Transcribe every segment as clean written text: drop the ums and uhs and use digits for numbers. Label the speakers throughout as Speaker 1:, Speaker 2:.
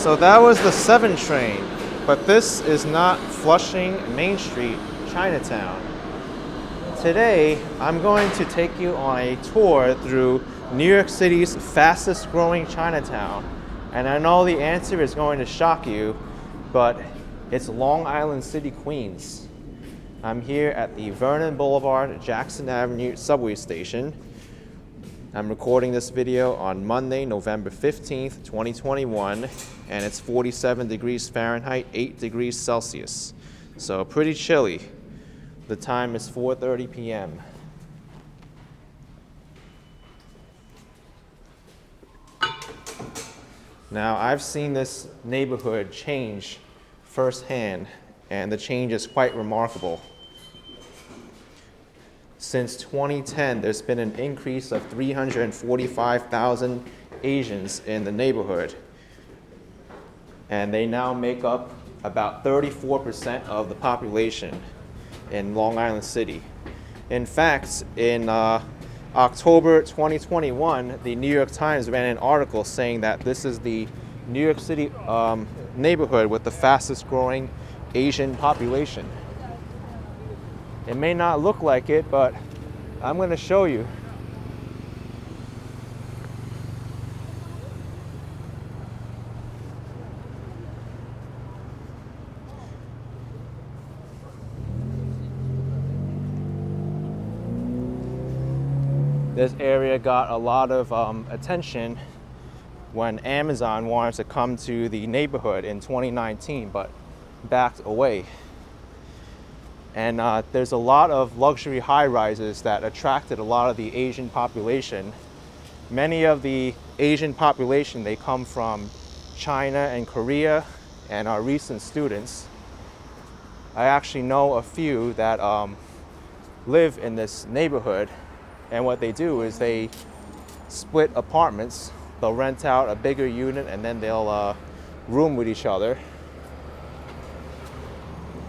Speaker 1: So that was the 7 train, but this is not Flushing Main Street, Chinatown. Today, I'm going to take you on a tour through New York City's fastest growing Chinatown. And I know the answer is going to shock you, but it's Long Island City, Queens. I'm here at the Vernon Boulevard, Jackson Avenue subway station. I'm recording this video on Monday, November 15th, 2021, and it's 47 degrees Fahrenheit, 8 degrees Celsius. So pretty chilly. The time is 4:30 p.m. Now, I've seen this neighborhood change firsthand, and the change is quite remarkable. Since 2010, there's been an increase of 345,000 Asians in the neighborhood, and they now make up about 34% of the population in Long Island City. In fact, in October 2021, the New York Times ran an article saying that this is the New York City neighborhood with the fastest growing Asian population. It may not look like it, but I'm going to show you. This area got a lot of attention when Amazon wanted to come to the neighborhood in 2019, but backed away. And there's a lot of luxury high-rises that attracted a lot of the Asian population. Many of the Asian population, they come from China and Korea and are recent students. I actually know a few that live in this neighborhood, and what they do is they split apartments. They'll rent out a bigger unit and then they'll room with each other.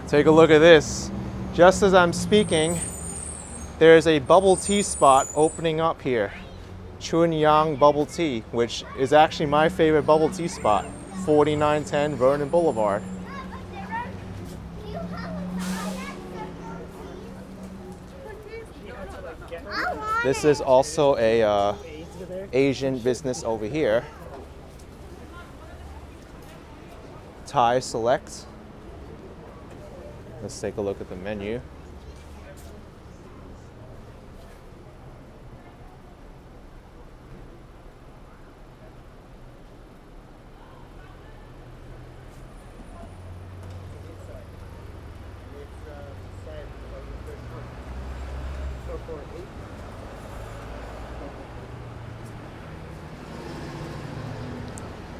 Speaker 1: Take a look at this. Just as I'm speaking, there's a bubble tea spot opening up here. Chunyang Bubble Tea, which is actually my favorite bubble tea spot, 4910 Vernon Boulevard. This is also a Asian business over here. Thai Select. Let's take a look at the menu.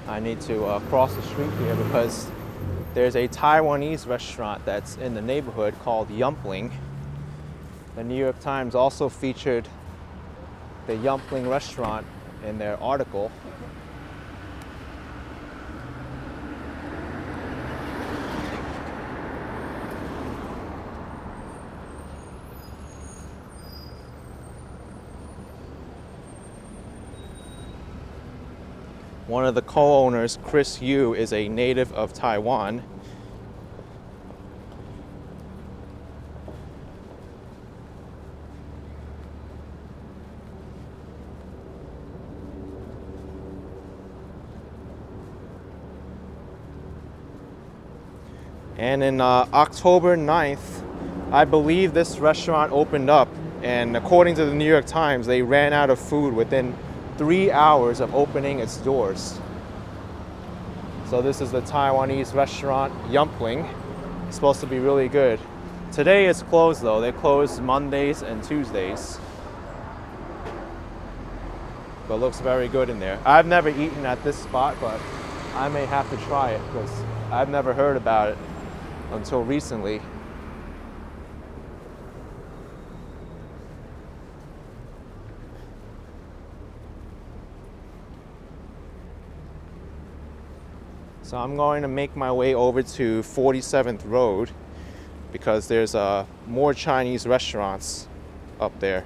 Speaker 1: I need to cross the street here because there's a Taiwanese restaurant that's in the neighborhood called Yumpling. The New York Times also featured the Yumpling restaurant in their article. One of the co-owners, Chris Yu, is a native of Taiwan. And in October 9th, I believe this restaurant opened up, and according to the New York Times, they ran out of food within 3 hours of opening its doors. So this is the Taiwanese restaurant, Yumpling. It's supposed to be really good. Today it's closed though. They close Mondays and Tuesdays. But it looks very good in there. I've never eaten at this spot, but I may have to try it because I've never heard about it until recently. So I'm going to make my way over to 47th Road because there's more Chinese restaurants up there.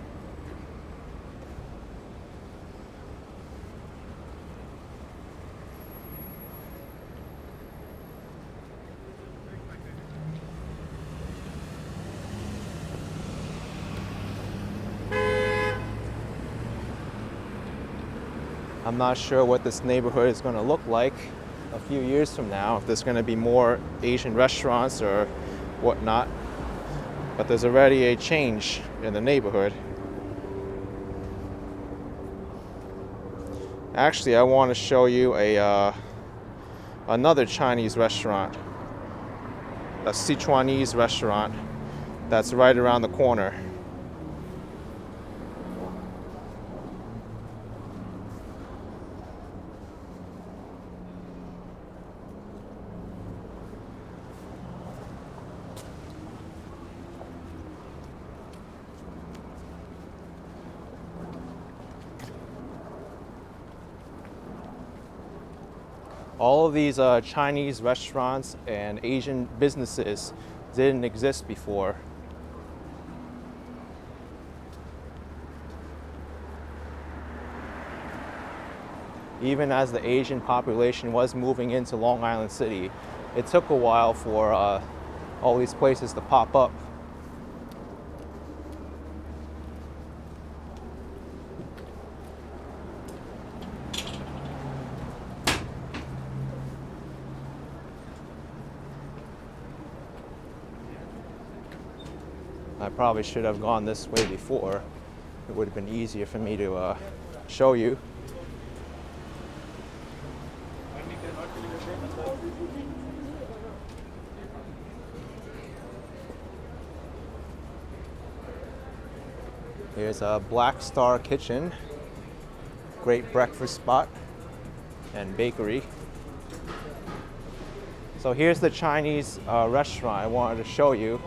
Speaker 1: I'm not sure what this neighborhood is going to look like a few years from now, if there's going to be more Asian restaurants or whatnot. But there's already a change in the neighborhood. Actually, I want to show you another Chinese restaurant, a Sichuanese restaurant that's right around the corner. All of these Chinese restaurants and Asian businesses didn't exist before. Even as the Asian population was moving into Long Island City, it took a while for all these places to pop up. I probably should have gone this way before. It would have been easier for me to show you. Here's a Black Star Kitchen, great breakfast spot and bakery. So here's the Chinese restaurant I wanted to show you.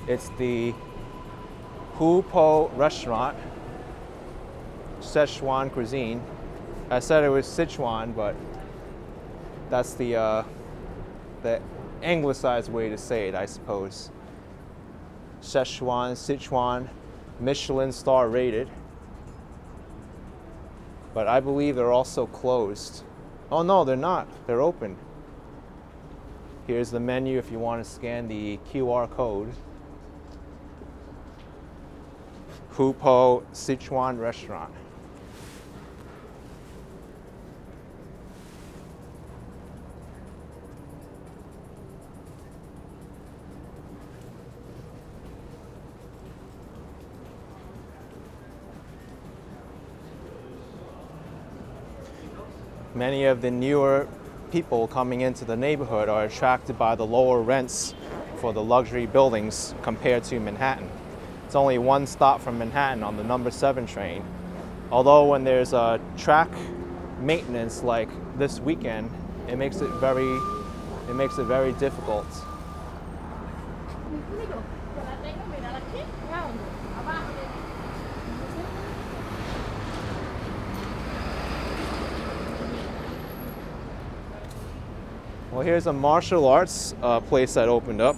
Speaker 1: It's the Hu Po restaurant, Szechuan cuisine. I said it was Sichuan, but that's the anglicized way to say it, I suppose. Szechuan, Sichuan, Michelin star rated. But I believe they're also closed. Oh no, they're not. They're open. Here's the menu if you want to scan the QR code. Hu Po Sichuan restaurant. Many of the newer people coming into the neighborhood are attracted by the lower rents for the luxury buildings compared to Manhattan. It's only one stop from Manhattan on the number 7 train. Although when there's a track maintenance like this weekend, it makes it very difficult. Well, here's a martial arts place that opened up.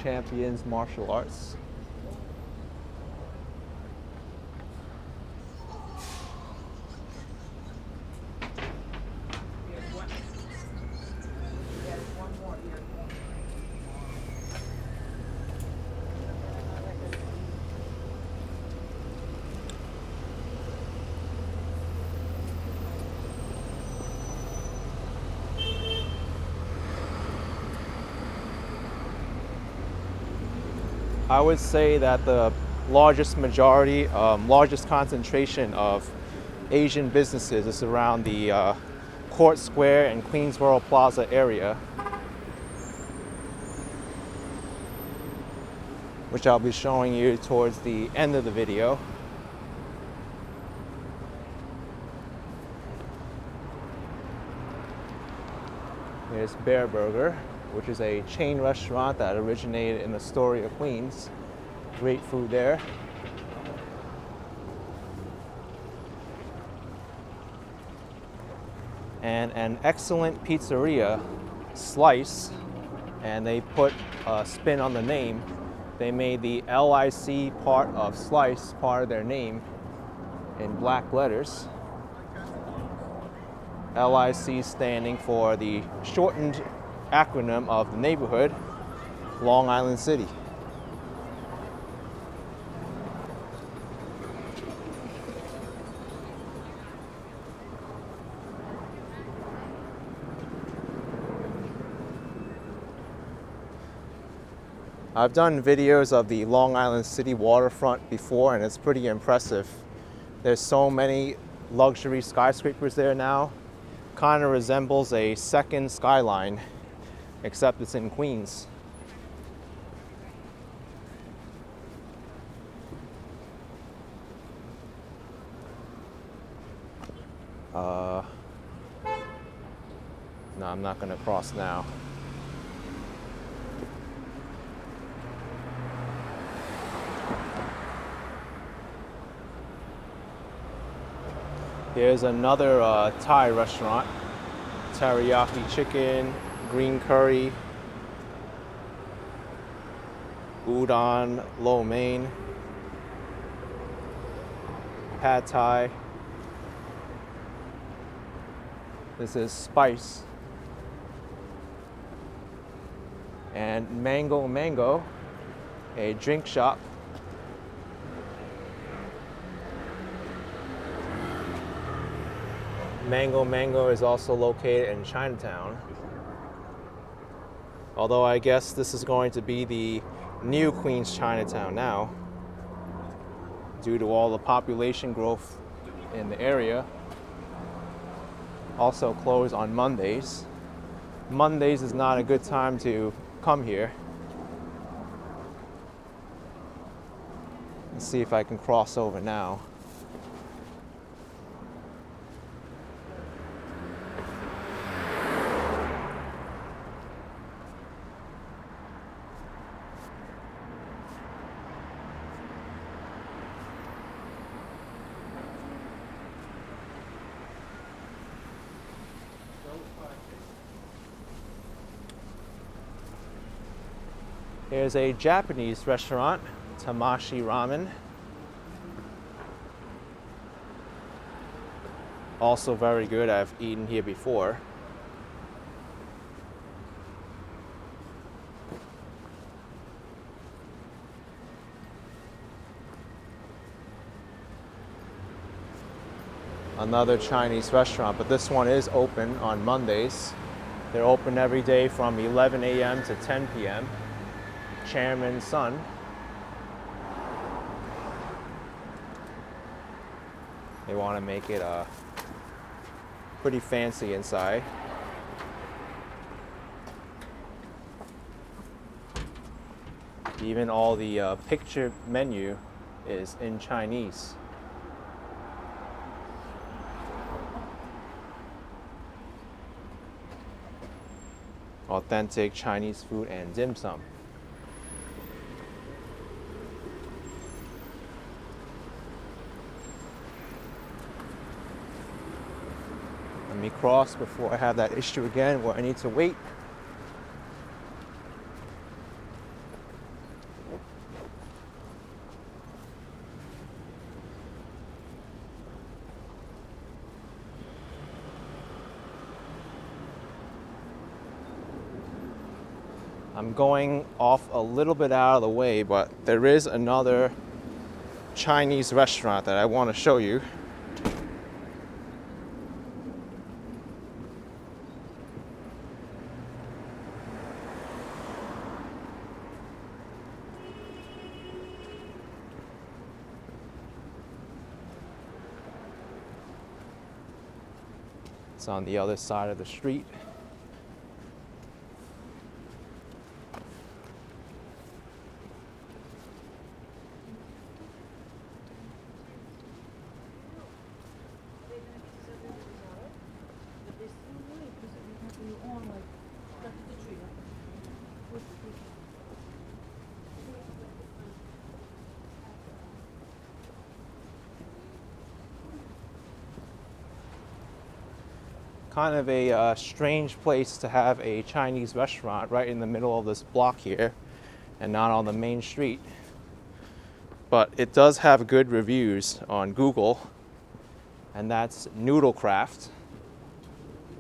Speaker 1: Champions Martial Arts. I would say that the largest concentration of Asian businesses is around the Court Square and Queensboro Plaza area, which I'll be showing you towards the end of the video. Here's Bear Burger, which is a chain restaurant that originated in Astoria, Queens. Great food there. And an excellent pizzeria, Slice, and they put a spin on the name. They made the LIC part of Slice part of their name in black letters. LIC standing for the shortened acronym of the neighborhood, Long Island City. I've done videos of the Long Island City waterfront before, and it's pretty impressive. There's so many luxury skyscrapers there now. Kind of resembles a second skyline, except it's in Queens. No, I'm not gonna cross now. Here's another Thai restaurant. Teriyaki chicken, green curry, udon, lo mein, pad thai. This is spice. And Mango, a drink shop. Mango is also located in Chinatown. Although I guess this is going to be the new Queens Chinatown now, due to all the population growth in the area. Also closed on Mondays. Mondays is not a good time to come here. Let's see if I can cross over now. Here's a Japanese restaurant, Tamashi Ramen. Also very good. I've eaten here before. Another Chinese restaurant, but this one is open on Mondays. They're open every day from 11 a.m. to 10 p.m. Chairman's son. They want to make it pretty fancy inside. Even all the picture menu is in Chinese. Authentic Chinese food and dim sum. Let me cross before I have that issue again where I need to wait. I'm going off a little bit out of the way, but there is another Chinese restaurant that I want to show you. It's on the other side of the street. Kind of a strange place to have a Chinese restaurant right in the middle of this block here and not on the main street. But it does have good reviews on Google, and that's Noodlecraft.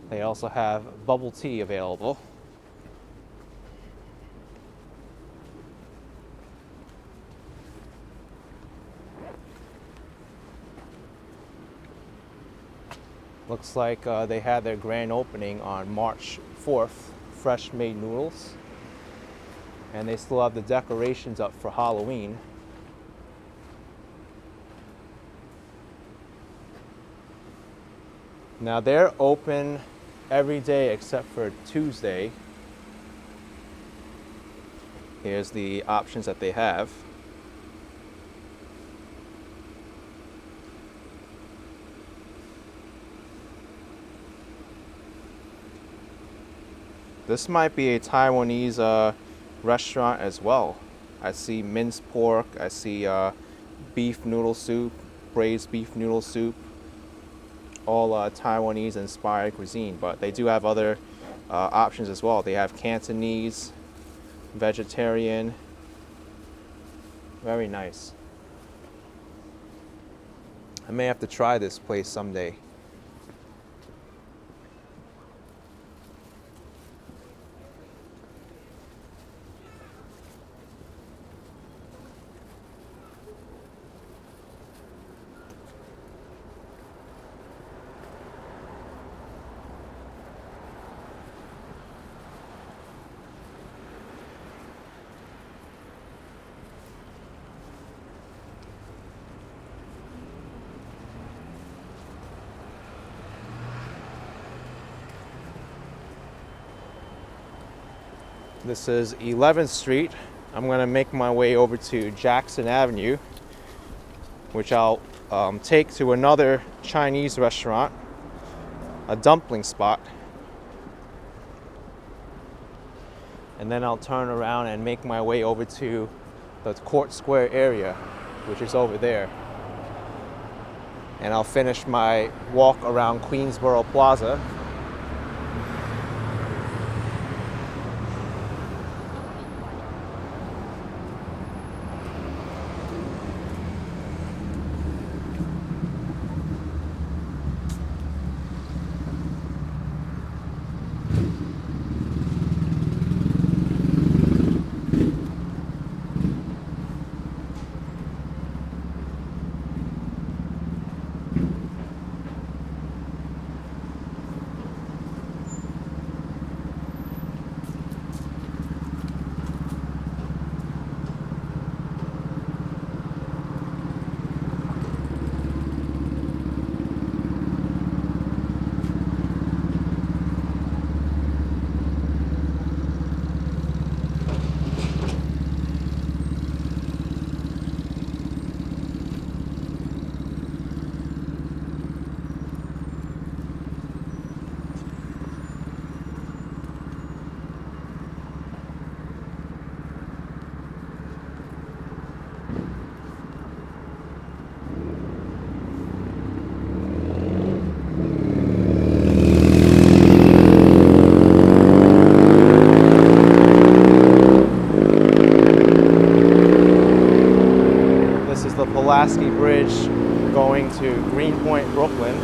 Speaker 1: They also have bubble tea available. Looks like they had their grand opening on March 4th, fresh made noodles. And they still have the decorations up for Halloween. Now they're open every day except for Tuesday. Here's the options that they have. This might be a Taiwanese restaurant as well. I see minced pork, I see beef noodle soup, braised beef noodle soup, all Taiwanese inspired cuisine, but they do have other options as well. They have Cantonese, vegetarian, very nice. I may have to try this place someday. This is 11th Street. I'm gonna make my way over to Jackson Avenue, which I'll take to another Chinese restaurant, a dumpling spot. And then I'll turn around and make my way over to the Court Square area, which is over there. And I'll finish my walk around Queensboro Plaza. Pulaski Bridge going to Greenpoint, Brooklyn.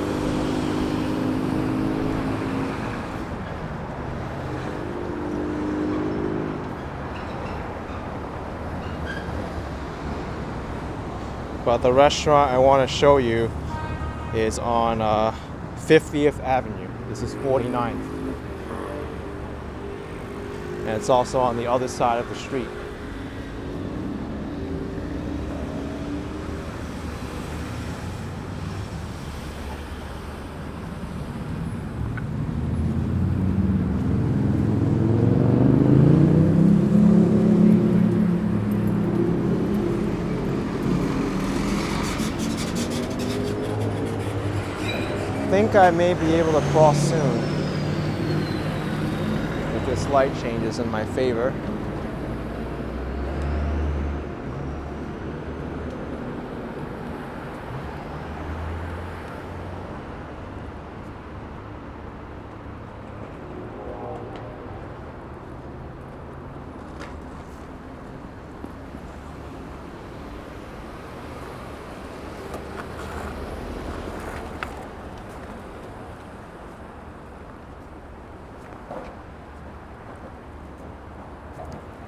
Speaker 1: But the restaurant I want to show you is on 50th Avenue. This is 49th. And it's also on the other side of the street. I think I may be able to cross soon if this light changes in my favor.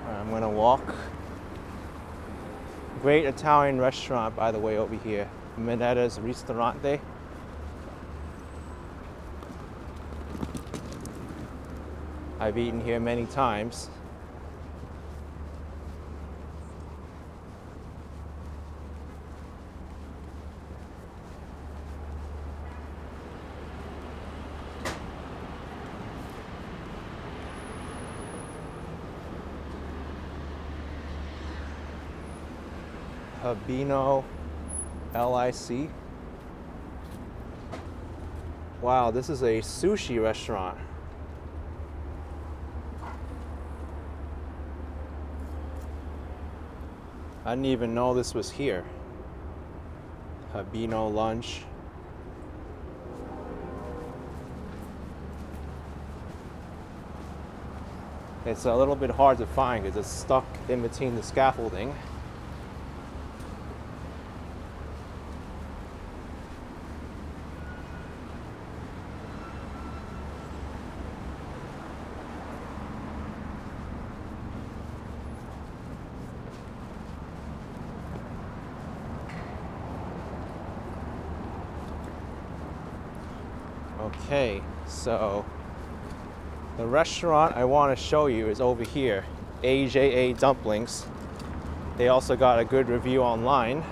Speaker 1: I'm gonna walk. Great Italian restaurant, by the way, over here. Minetta's Ristorante. I've eaten here many times. Habino LIC. Wow, this is a sushi restaurant. I didn't even know this was here. Habino Lunch. It's a little bit hard to find because it's stuck in between the scaffolding. Okay, so the restaurant I want to show you is over here, AJA Dumplings. They also got a good review online.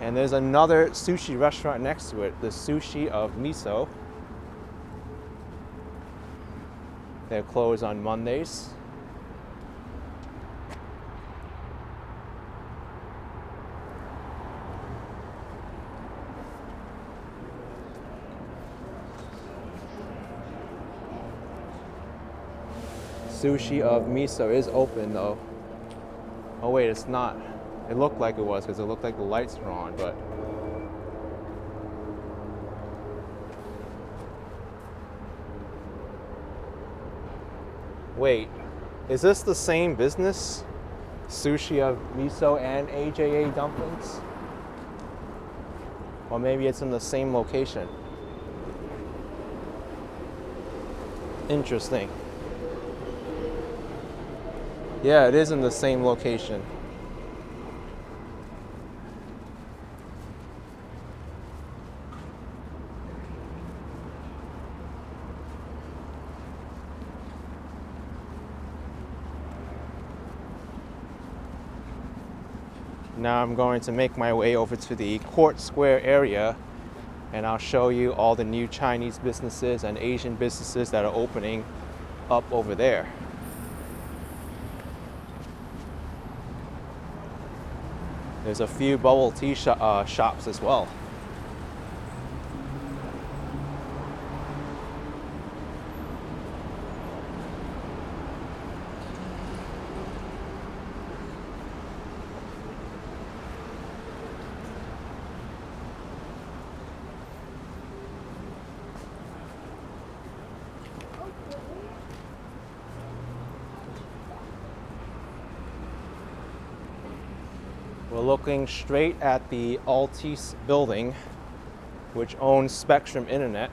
Speaker 1: And there's another sushi restaurant next to it, the Sushi of Miso. They're closed on Mondays. Sushi of Miso is open though. Oh wait, it's not. It looked like it was because it looked like the lights were on, but wait, is this the same business? Sushi of Miso and AJA Dumplings? Or maybe it's in the same location. Interesting. Yeah, it is in the same location. Now I'm going to make my way over to the Court Square area, and I'll show you all the new Chinese businesses and Asian businesses that are opening up over there. There's a few bubble tea shops as well. We're looking straight at the Altice building, which owns Spectrum Internet.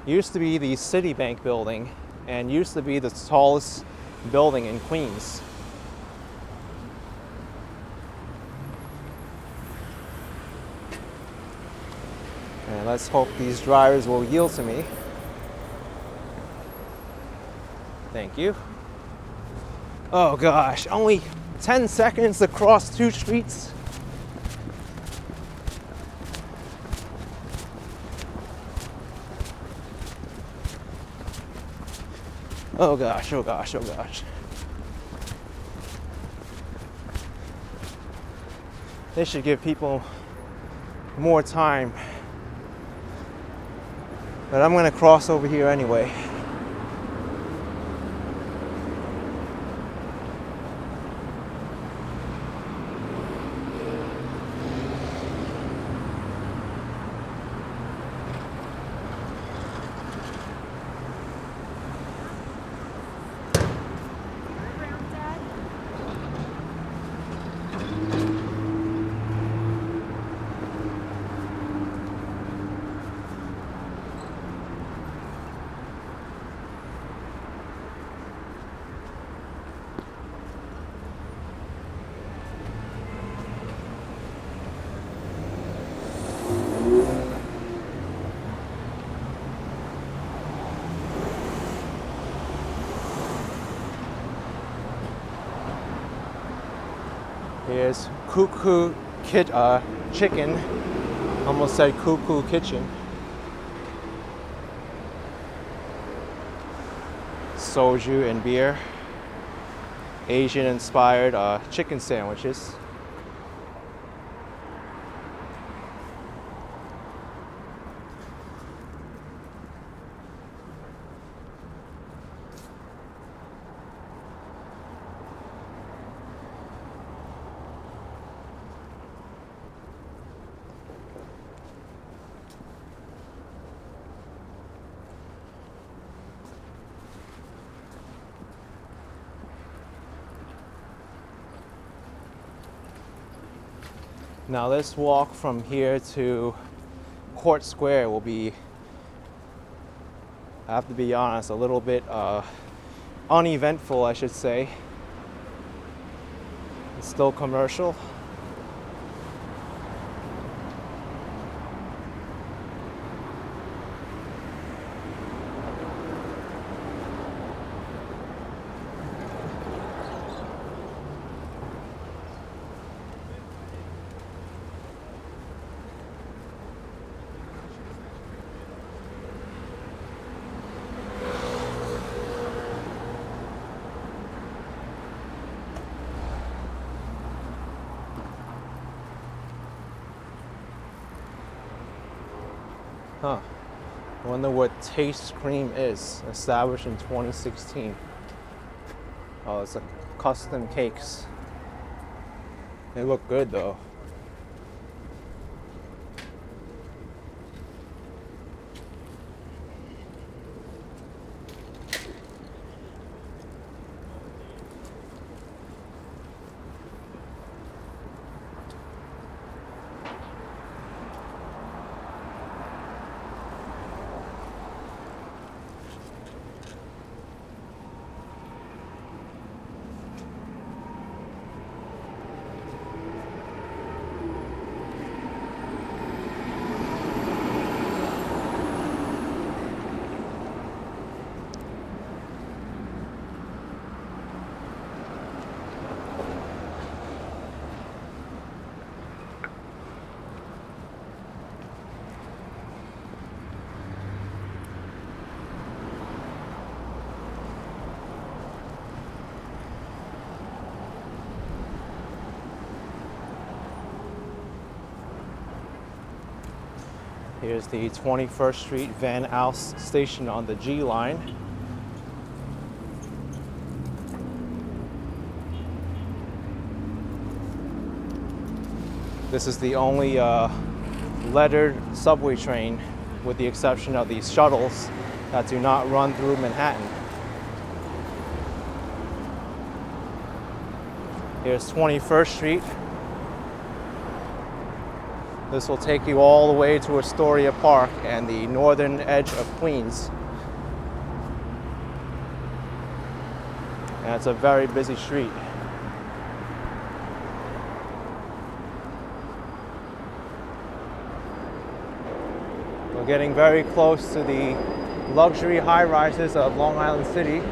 Speaker 1: Used to be the Citibank building and used to be the tallest building in Queens. And let's hope these drivers will yield to me. Thank you. Oh gosh, only 10 seconds to cross 2 streets. Oh gosh, oh gosh, oh gosh. They should give people more time. But I'm gonna cross over here anyway. Here's Cuckoo Chicken. Almost said Cuckoo Kitchen. Soju and beer. Asian-inspired chicken sandwiches. Now this walk from here to Court Square will be, I have to be honest, a little bit uneventful, I should say. It's still commercial. Huh. I wonder what Taste Cream is. Established in 2016. Oh, it's a custom cakes. They look good though. Here's the 21st Street Van Alst station on the G line. This is the only lettered subway train, with the exception of these shuttles that do not run through Manhattan. Here's 21st Street. This will take you all the way to Astoria Park and the northern edge of Queens. And it's a very busy street. We're getting very close to the luxury high-rises of Long Island City.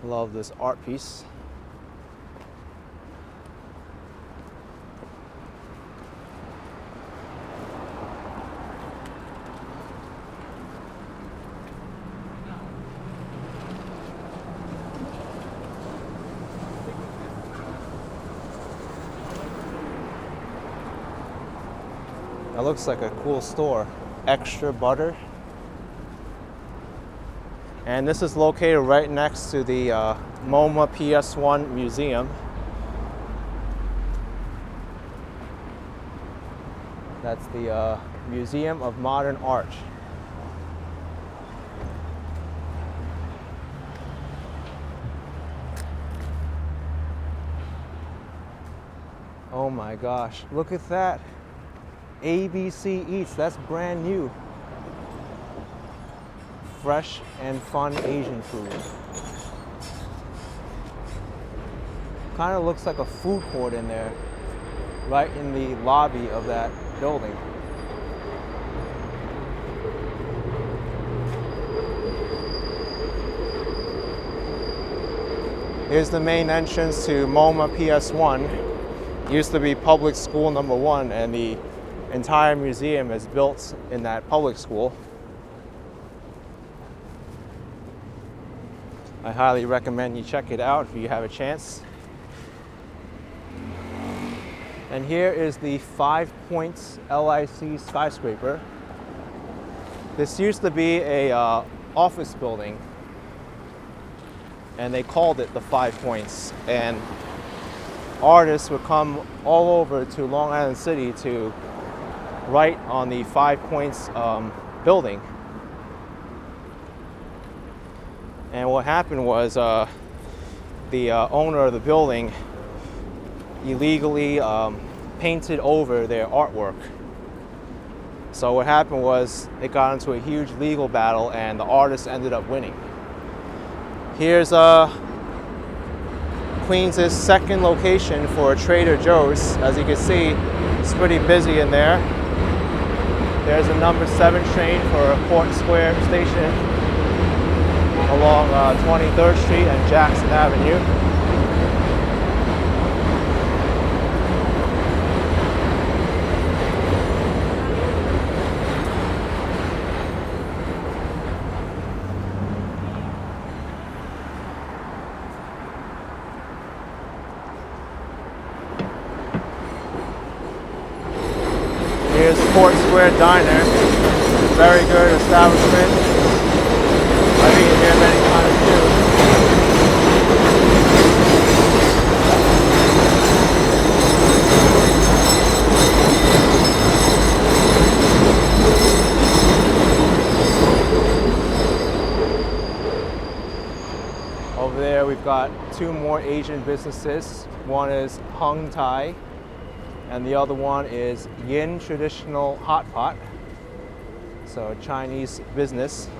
Speaker 1: Love this art piece. That looks like a cool store. Extra butter. And this is located right next to the MoMA PS1 Museum. That's the Museum of Modern Art. Oh my gosh, look at that. ABC Eats, that's brand new. fresh and fun Asian food. Kind of looks like a food court in there, right in the lobby of that building. Here's the main entrance to MoMA PS1. Used to be public school number 1, and the entire museum is built in that public school. I highly recommend you check it out if you have a chance. And here is the 5 Points LIC skyscraper. This used to be a office building, and they called it the 5 Points. And artists would come all over to Long Island City to write on the 5 Points building. And what happened was the owner of the building illegally painted over their artwork. So what happened was it got into a huge legal battle, and the artist ended up winning. Here's Queens' second location for Trader Joe's. As you can see, it's pretty busy in there. There's a number 7 train for Court Square Station along 23rd Street and Jackson Avenue. Here's Court Square Diner, very good establishment. I've eaten here many times too. Over there we've got 2 more Asian businesses. One is Hung Thai, and the other one is Yin Traditional Hot Pot. So Chinese business.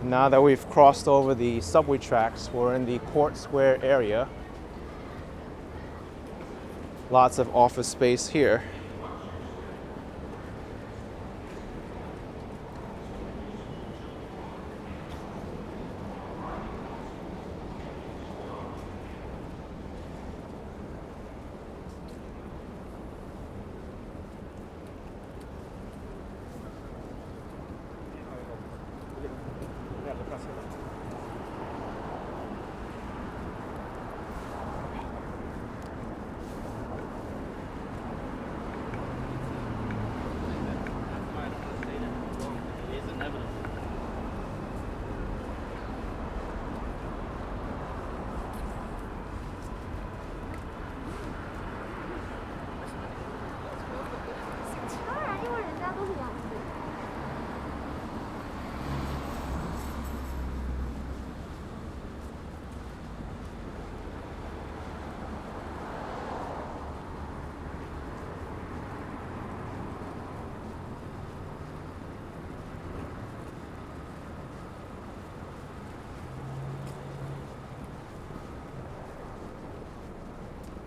Speaker 1: Now that we've crossed over the subway tracks, we're in the Court Square area. Lots of office space here.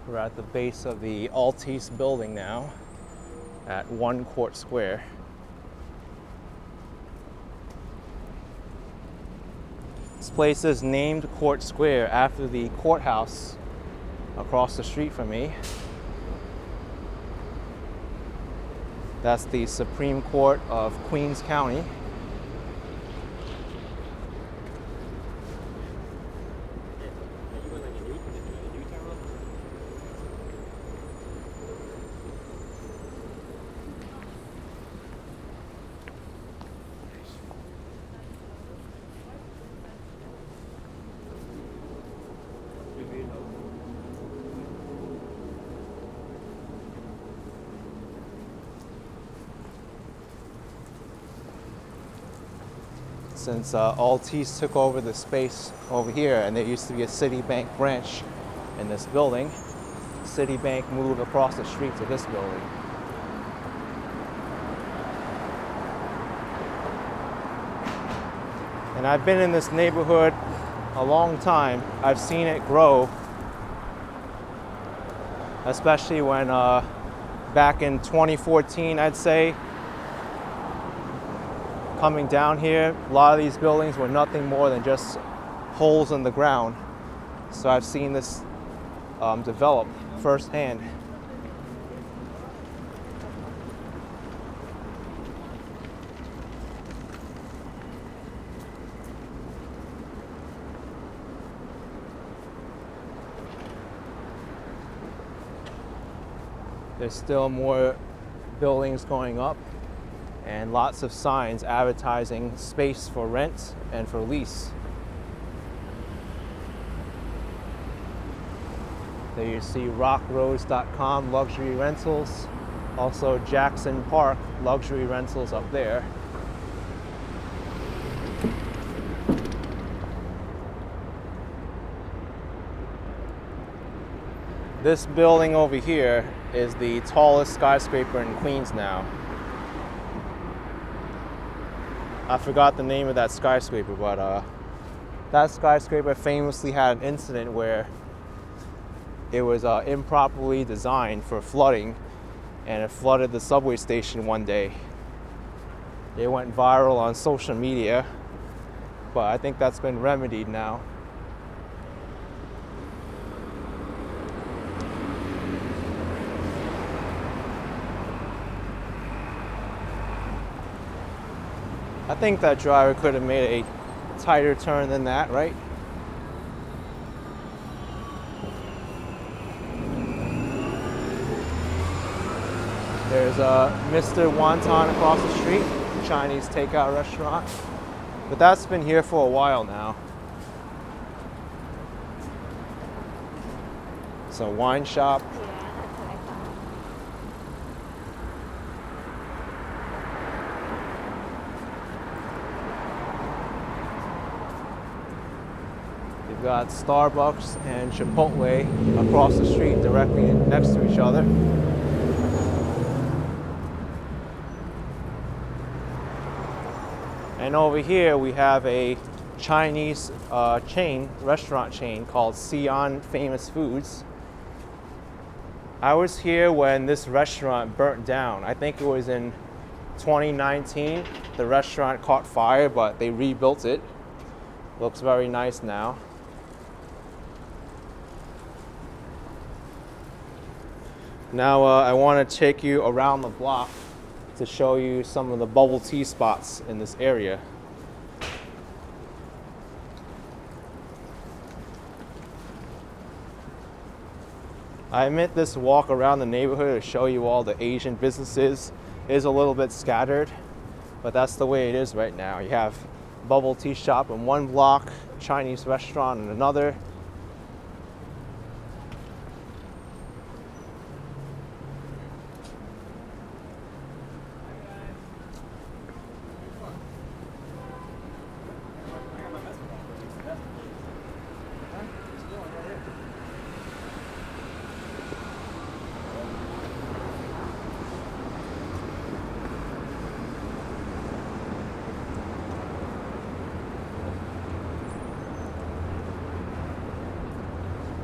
Speaker 1: We're at the base of the Altice building now at 1 Court Square. This place is named Court Square after the courthouse across the street from me. That's the Supreme Court of Queens County. Since Altice took over the space over here, and there used to be a Citibank branch in this building, Citibank moved across the street to this building. And I've been in this neighborhood a long time. I've seen it grow, especially when back in 2014, I'd say, coming down here, a lot of these buildings were nothing more than just holes in the ground. So I've seen this develop firsthand. There's still more buildings going up and lots of signs advertising space for rent and for lease. There you see rockrose.com luxury rentals, also Jackson Park luxury rentals up there. This building over here is the tallest skyscraper in Queens now. I forgot the name of that skyscraper, but that skyscraper famously had an incident where it was improperly designed for flooding, and it flooded the subway station one day. It went viral on social media, but I think that's been remedied now. I think that driver could have made a tighter turn than that, right? There's Mr. Wonton across the street, Chinese takeout restaurant. But that's been here for a while now. It's a wine shop. You've got Starbucks and Chipotle across the street directly next to each other. And over here we have a Chinese restaurant chain called Xi'an Famous Foods. I was here when this restaurant burnt down. I think it was in 2019. The restaurant caught fire, but they rebuilt it. Looks very nice now. Now I want to take you around the block to show you some of the bubble tea spots in this area. I admit this walk around the neighborhood to show you all the Asian businesses is a little bit scattered, but that's the way it is right now. You have bubble tea shop in one block, Chinese restaurant in another.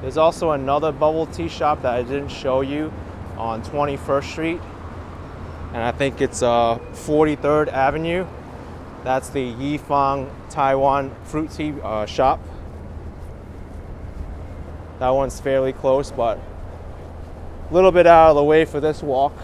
Speaker 1: There's also another bubble tea shop that I didn't show you on 21st Street, and I think it's 43rd Avenue. That's the Yifang Taiwan fruit tea shop. That one's fairly close, but a little bit out of the way for this walk.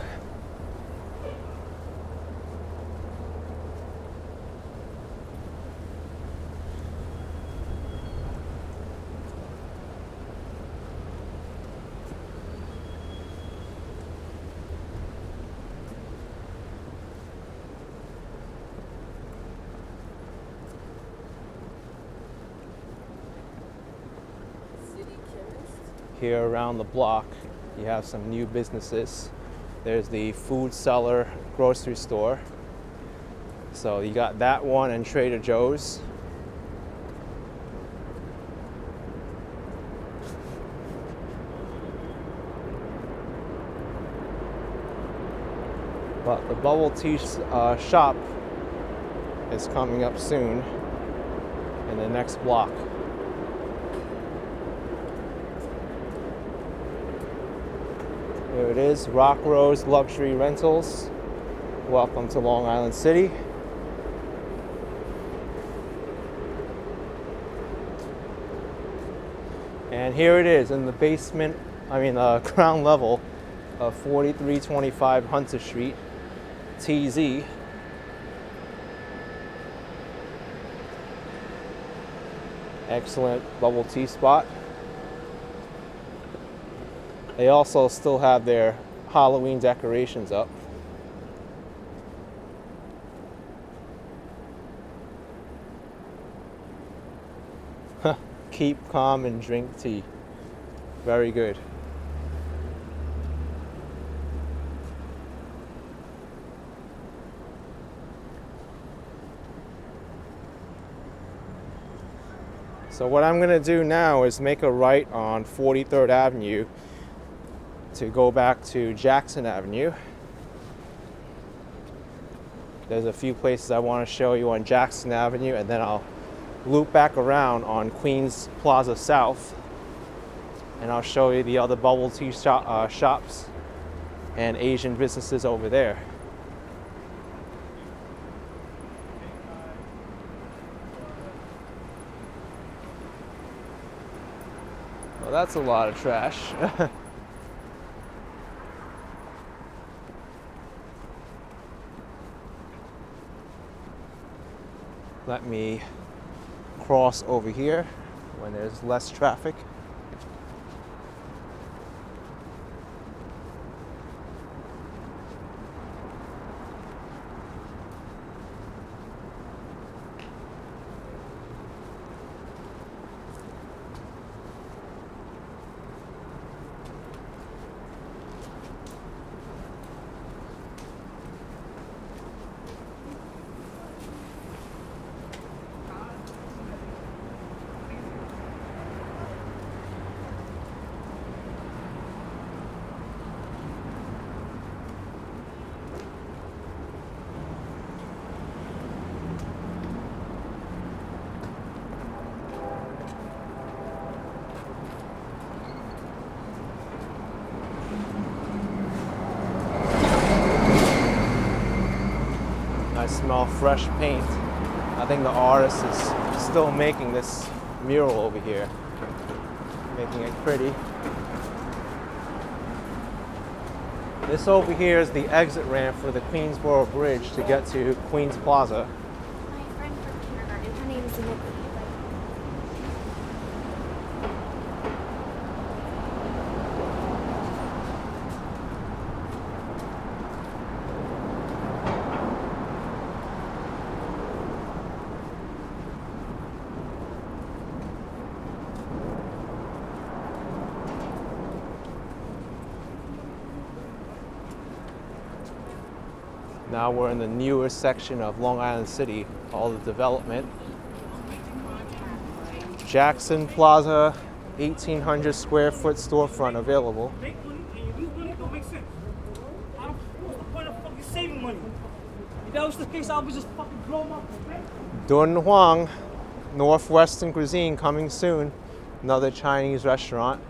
Speaker 1: Here around the block, you have some new businesses. There's the Food Cellar grocery store. So you got that one and Trader Joe's. But the bubble tea shop is coming up soon. in the next block. Here it is, Rock Rose Luxury Rentals. Welcome to Long Island City. And here it is in the basement, ground level of 4325 Hunter Street, TZ. Excellent bubble tea spot. They also still have their Halloween decorations up. Keep calm and drink tea. Very good. So what I'm gonna do now is make a right on 43rd Avenue to go back to Jackson Avenue. There's a few places I want to show you on Jackson Avenue, and then I'll loop back around on Queens Plaza South, and I'll show you the other bubble tea shops and Asian businesses over there. Well, that's a lot of trash. Let me cross over here when there's less traffic. I smell fresh paint. I think the artist is still making this mural over here, making it pretty. This over here is the exit ramp for the Queensboro Bridge to get to Queens Plaza.
Speaker 2: My friend from kindergarten, her name is Nikki.
Speaker 1: Now we're in the newer section of Long Island City, all the development. Jackson Plaza, 1,800 square foot storefront available.
Speaker 3: Make money and you lose money don't make sense. What's the point of fucking saving money? If that was the case, I would just fucking blow them up, okay?
Speaker 1: Dun Huang, Northwestern Cuisine coming soon. Another Chinese restaurant.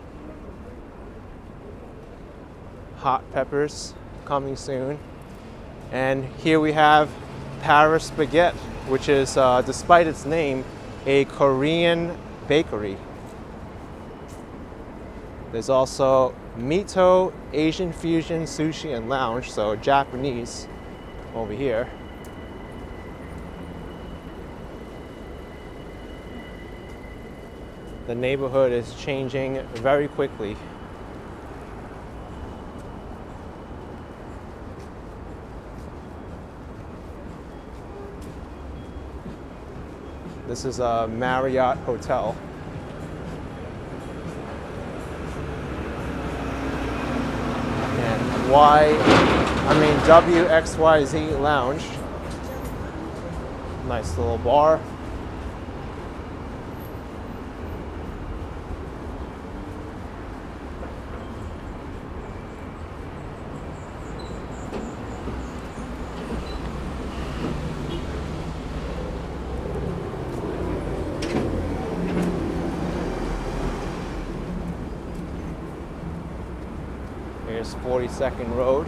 Speaker 1: Hot Peppers coming soon. And here we have Paris Baguette, which is, despite its name, a Korean bakery. There's also Mito Asian Fusion Sushi and Lounge, so Japanese over here. The neighborhood is changing very quickly. This is a Marriott hotel. And WXYZ Lounge. Nice little bar. Here's 42nd Road.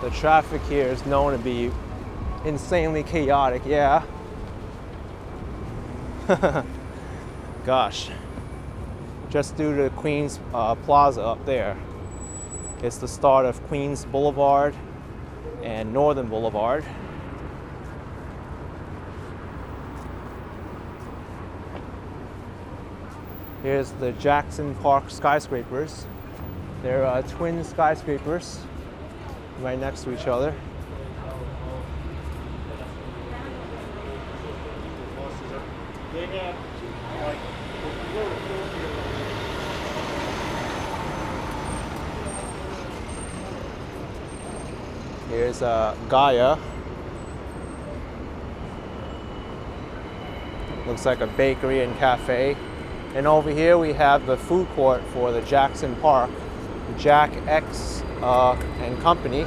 Speaker 1: The traffic here is known to be insanely chaotic, yeah. Gosh. Just due to Queens Plaza up there. It's the start of Queens Boulevard and Northern Boulevard. Here's the Jackson Park skyscrapers. They're twin skyscrapers right next to each other. Here's Gaia. Looks like a bakery and cafe. And over here we have the food court for the Jackson Park, Jack X and Company.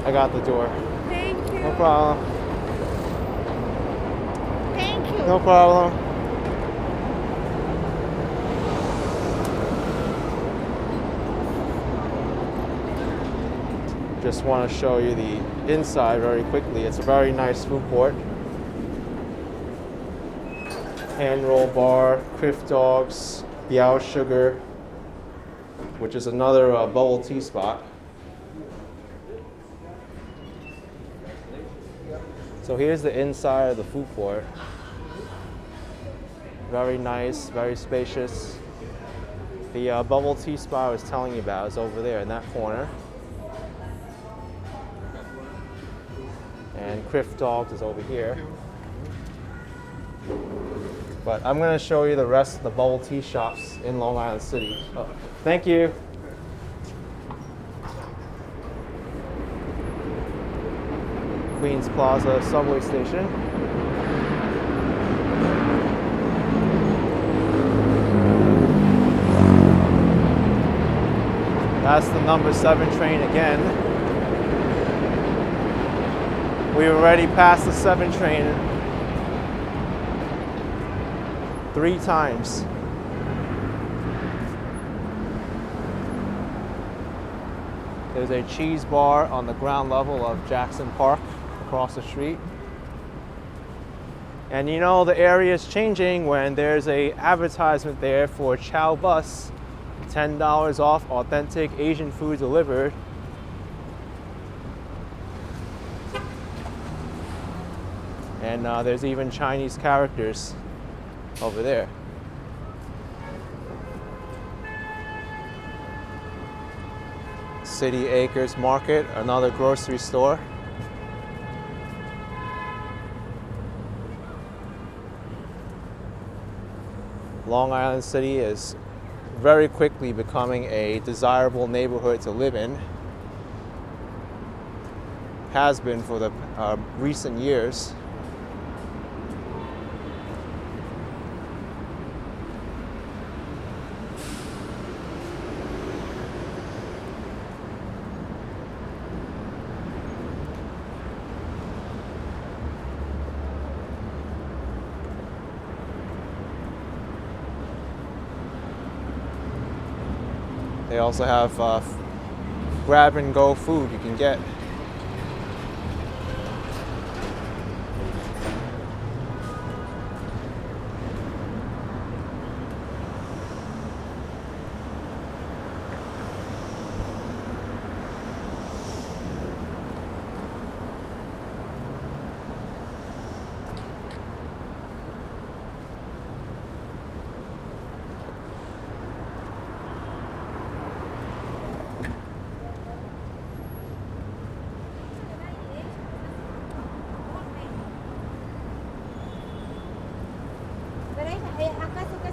Speaker 1: I got the door.
Speaker 2: Thank you.
Speaker 1: No problem.
Speaker 2: Thank you.
Speaker 1: No problem. Just want to show you the inside very quickly. It's a very nice food court. Hand roll bar, Criff Dogs, Biao Sugar, which is another bubble tea spot. So here's the inside of the food court. Very nice, very spacious. The bubble tea spot I was telling you about is over there in that corner. And Criff Dogs is over here. But I'm going to show you the rest of the bubble tea shops in Long Island City. Oh, thank you. Queens Plaza subway station. That's the number 7 train again. We already passed the 7 train 3 times. There's a cheese bar on the ground level of Jackson Park across the street. And you know the area is changing when there's a advertisement there for Chow Bus, $10 off authentic Asian food delivered. And there's even Chinese characters over there. City Acres Market, another grocery store. Long Island City is very quickly becoming a desirable neighborhood to live in. Has been for the recent years. They also have grab and go food you can get.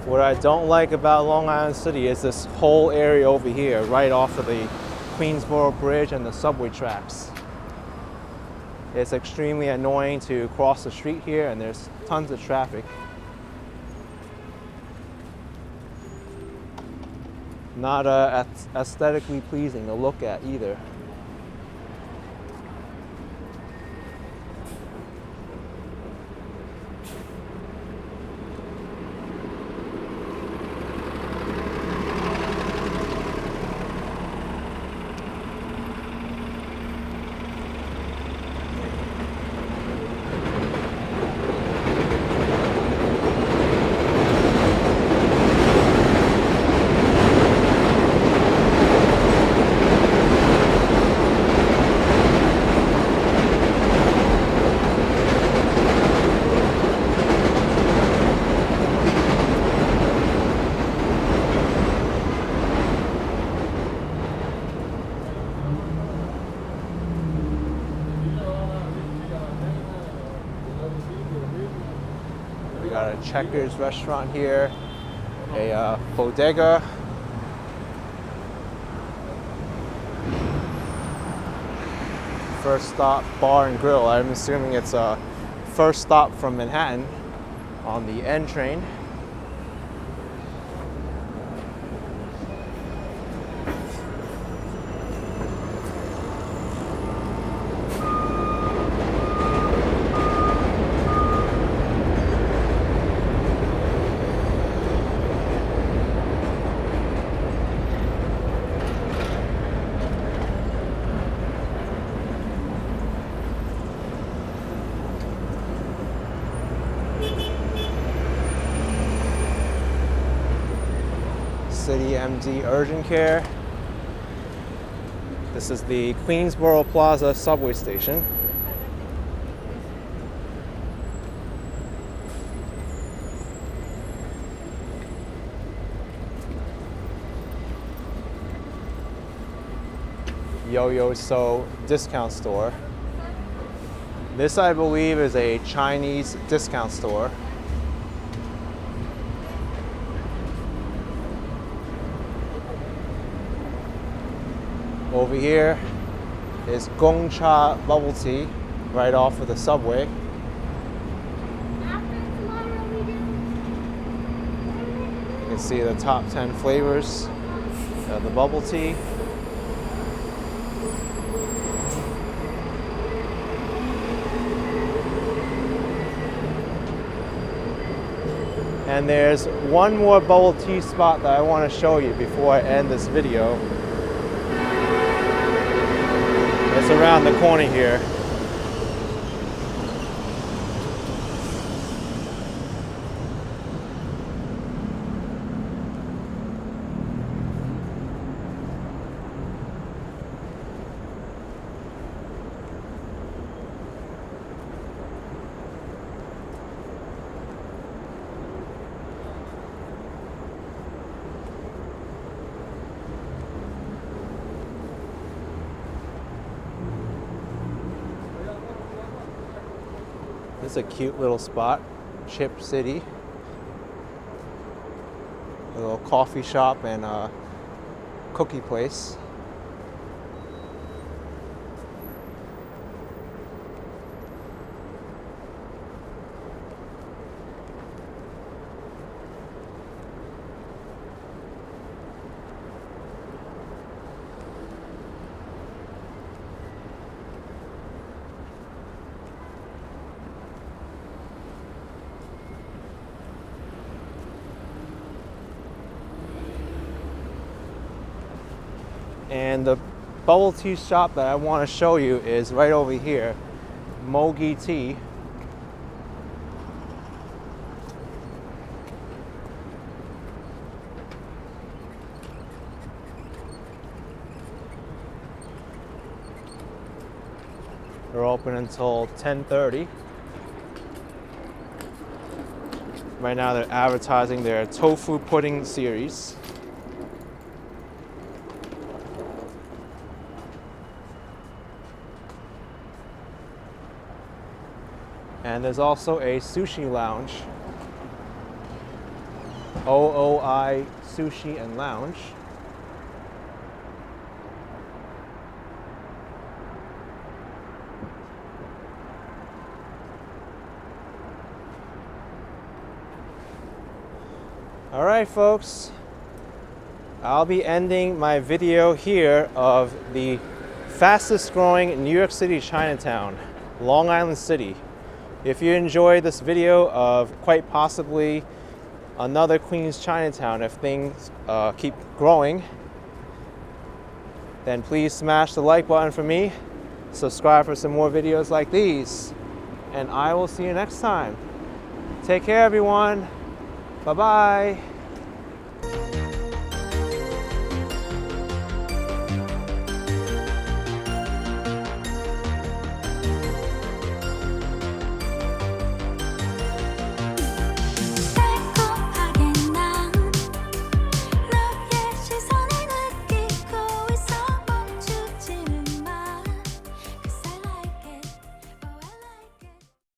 Speaker 1: What I don't like about Long Island City is this whole area over here, right off of the Queensboro Bridge and the subway tracks. It's extremely annoying to cross the street here, and there's tons of traffic. Not aesthetically pleasing to look at either. Checkers restaurant here, a bodega. First Stop Bar and Grill. I'm assuming it's a first stop from Manhattan on the N train. City MD Urgent Care. This is the Queensboro Plaza subway station. Yo-Yo So discount store. This, I believe, is a Chinese discount store. Over here is Gongcha bubble tea, right off of the subway. You can see the top 10 flavors of the bubble tea. And there's one more bubble tea spot that I want to show you before I end this video. It's around the corner here. It's a cute little spot, Chip City. A little coffee shop and a cookie place. And the bubble tea shop that I want to show you is right over here, Mogi Tea. They're open until 10:30. Right now they're advertising their tofu pudding series. And there's also a sushi lounge, OOI Sushi and Lounge. All right, folks, I'll be ending my video here of the fastest growing New York City Chinatown, Long Island City. If you enjoyed this video of quite possibly another Queens Chinatown, if things keep growing, then please smash the like button for me, subscribe for some more videos like these, and I will see you next time. Take care, everyone. Bye-bye.